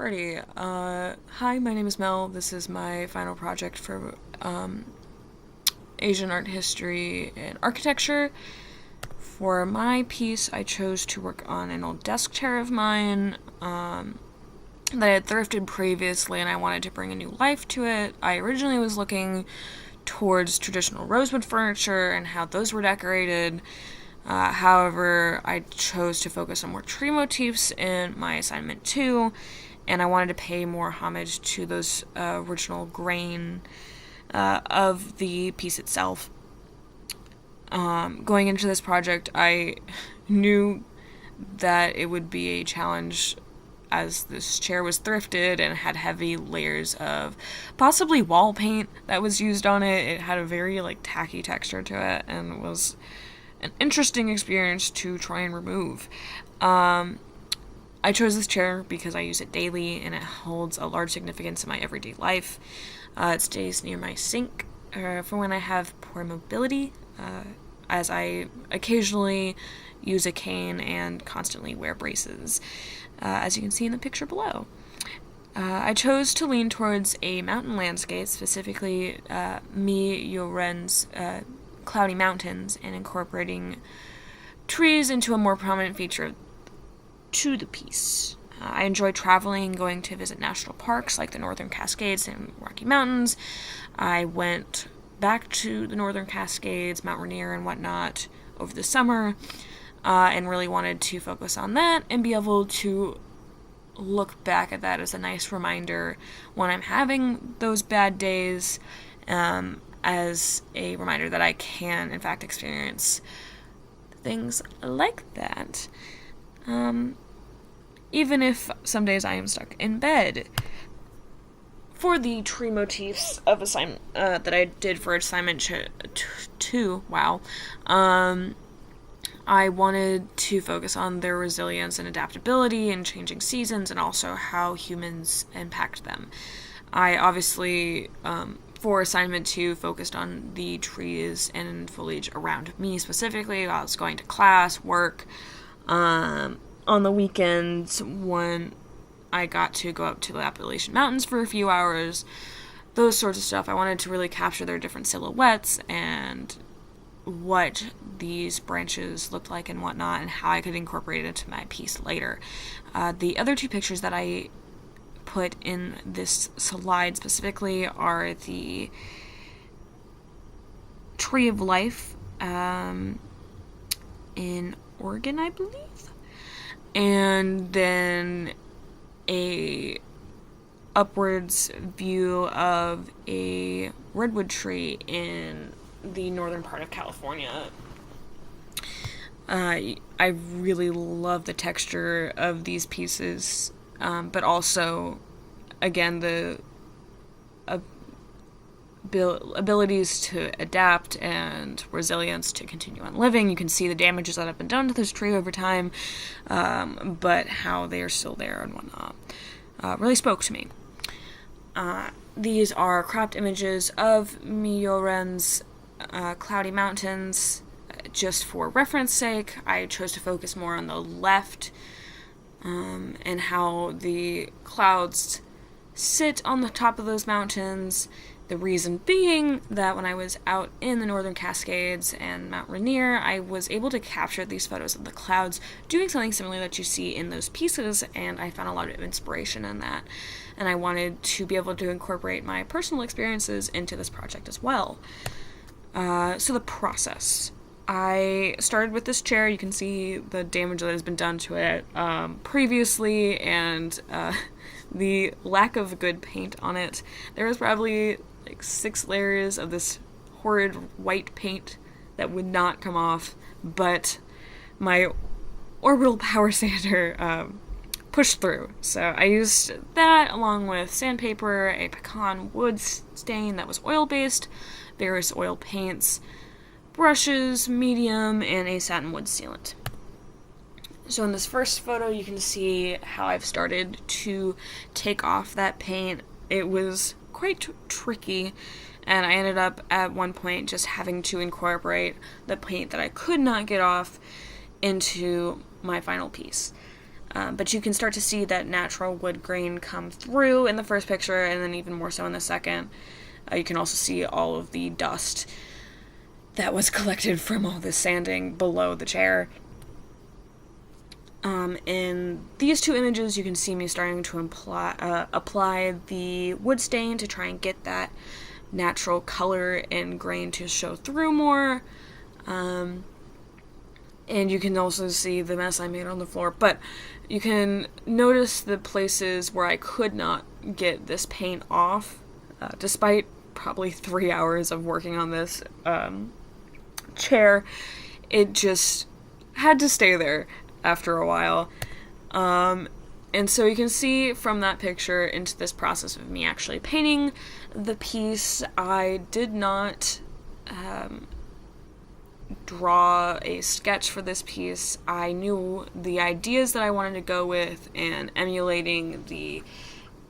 Alrighty, hi, my name is Mel. This is my final project for Asian art history and architecture. For my piece, I chose to work on an old desk chair of mine that I had thrifted previously, and I wanted to bring a new life to it. I originally was looking towards traditional rosewood furniture and how those were decorated. However, I chose to focus on more tree motifs in my assignment 2, and I wanted to pay more homage to those original grain of the piece itself. Going into this project, I knew that it would be a challenge as this chair was thrifted and had heavy layers of possibly wall paint that was used on it. It had a very tacky texture to it and was an interesting experience to try and remove. I chose this chair because I use it daily and it holds a large significance in my everyday life. It stays near my sink for when I have poor mobility, as I occasionally use a cane and constantly wear braces, as you can see in the picture below. I chose to lean towards a mountain landscape, specifically Youren's cloudy mountains, and incorporating trees into a more prominent feature to the piece. I enjoy traveling, going to visit national parks like the Northern Cascades and Rocky Mountains. I went back to the Northern Cascades, Mount Rainier, and whatnot over the summer, and really wanted to focus on that and be able to look back at that as a nice reminder when I'm having those bad days, as a reminder that I can, in fact, experience things like that. Even if some days I am stuck in bed. For the tree motifs of assignment that I did for assignment 2, I wanted to focus on their resilience and adaptability in changing seasons, and also how humans impact them. I obviously, for assignment 2, focused on the trees and foliage around me specifically while I was going to class, work, on the weekends when I got to go up to the Appalachian Mountains for a few hours, those sorts of stuff. I wanted to really capture their different silhouettes and what these branches looked like and whatnot, and how I could incorporate it into my piece later. The other 2 pictures that I put in this slide specifically are the Tree of Life in Oregon, I believe, and then a upwards view of a redwood tree in the northern part of California. I really love the texture of these pieces, but also, again, the abilities to adapt and resilience to continue on living. You can see the damages that have been done to this tree over time, but how they are still there and whatnot really spoke to me. These are cropped images of Youren's cloudy mountains. Just for reference sake, I chose to focus more on the left, and how the clouds sit on the top of those mountains. The reason being that when I was out in the Northern Cascades and Mount Rainier, I was able to capture these photos of the clouds doing something similar that you see in those pieces, and I found a lot of inspiration in that. And I wanted to be able to incorporate my personal experiences into this project as well. So the process. I started with this chair. You can see the damage that has been done to it previously, and the lack of good paint on it. There was probably 6 layers of this horrid white paint that would not come off, but my orbital power sander pushed through. So I used that along with sandpaper, a pecan wood stain that was oil-based, various oil paints, brushes, medium, and a satin wood sealant. So in this first photo, you can see how I've started to take off that paint. It was quite tricky, and I ended up at one point just having to incorporate the paint that I could not get off into my final piece. But you can start to see that natural wood grain come through in the first picture, and then even more so in the second. You can also see all of the dust that was collected from all this sanding below the chair. In these two images, you can see me starting to apply the wood stain to try and get that natural color and grain to show through more. And you can also see the mess I made on the floor, but you can notice the places where I could not get this paint off, despite probably 3 hours of working on this chair. It just had to stay there after a while. And so you can see from that picture into this process of me actually painting the piece, I did not draw a sketch for this piece. I knew the ideas that I wanted to go with and emulating the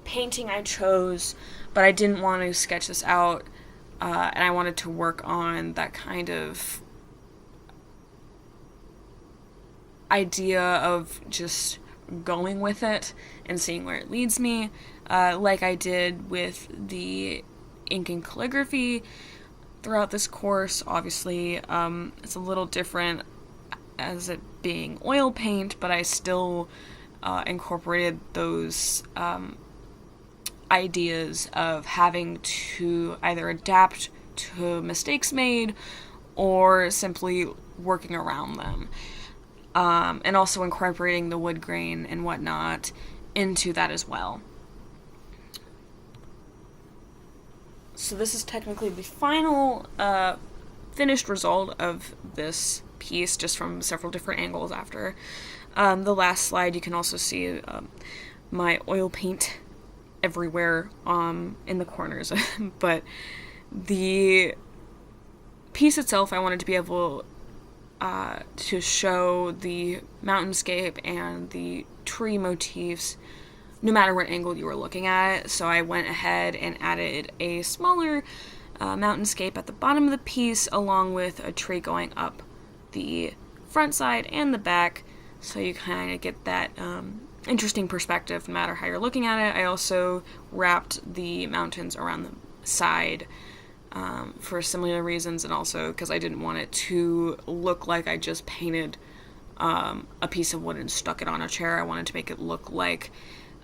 painting I chose, but I didn't want to sketch this out, and I wanted to work on that kind of idea of just going with it and seeing where it leads me, like I did with the ink and calligraphy throughout this course. Obviously, it's a little different as it being oil paint, but I still incorporated those ideas of having to either adapt to mistakes made or simply working around them. And also incorporating the wood grain and whatnot into that as well. So this is technically the final finished result of this piece, just from several different angles after. The last slide, you can also see my oil paint everywhere in the corners. But the piece itself, I wanted to be able to show the mountainscape and the tree motifs no matter what angle you were looking at it. So I went ahead and added a smaller mountainscape at the bottom of the piece, along with a tree going up the front side and the back, so you kind of get that interesting perspective no matter how you're looking at it. I also wrapped the mountains around the side for similar reasons, and also because I didn't want it to look like I just painted a piece of wood and stuck it on a chair. I wanted to make it look like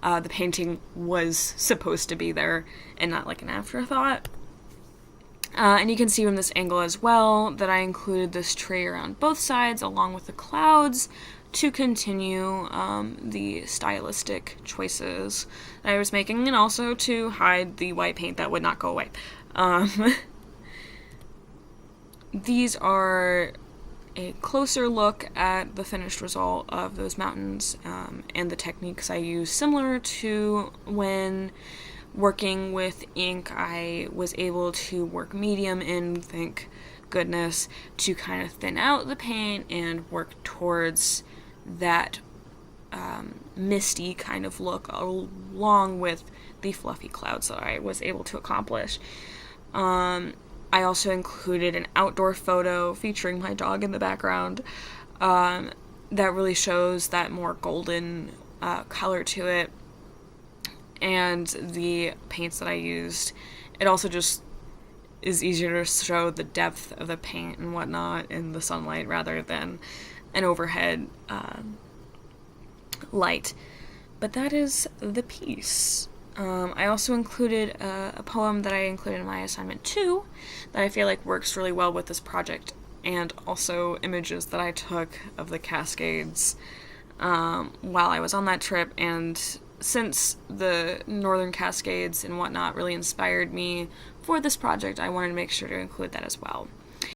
the painting was supposed to be there and not like an afterthought. And you can see from this angle as well that I included this tree around both sides along with the clouds to continue the stylistic choices that I was making, and also to hide the white paint that would not go away. These are a closer look at the finished result of those mountains, and the techniques I use. Similar to when working with ink, I was able to work medium in, thank goodness, to kind of thin out the paint and work towards that misty kind of look, along with the fluffy clouds that I was able to accomplish. I also included an outdoor photo featuring my dog in the background that really shows that more golden color to it. And the paints that I used, it also just is easier to show the depth of the paint and whatnot in the sunlight rather than an overhead light. But that is the piece. I also included a poem that I included in my assignment 2 that I feel like works really well with this project, and also images that I took of the Cascades while I was on that trip. And since the Northern Cascades and whatnot really inspired me for this project, I wanted to make sure to include that as well.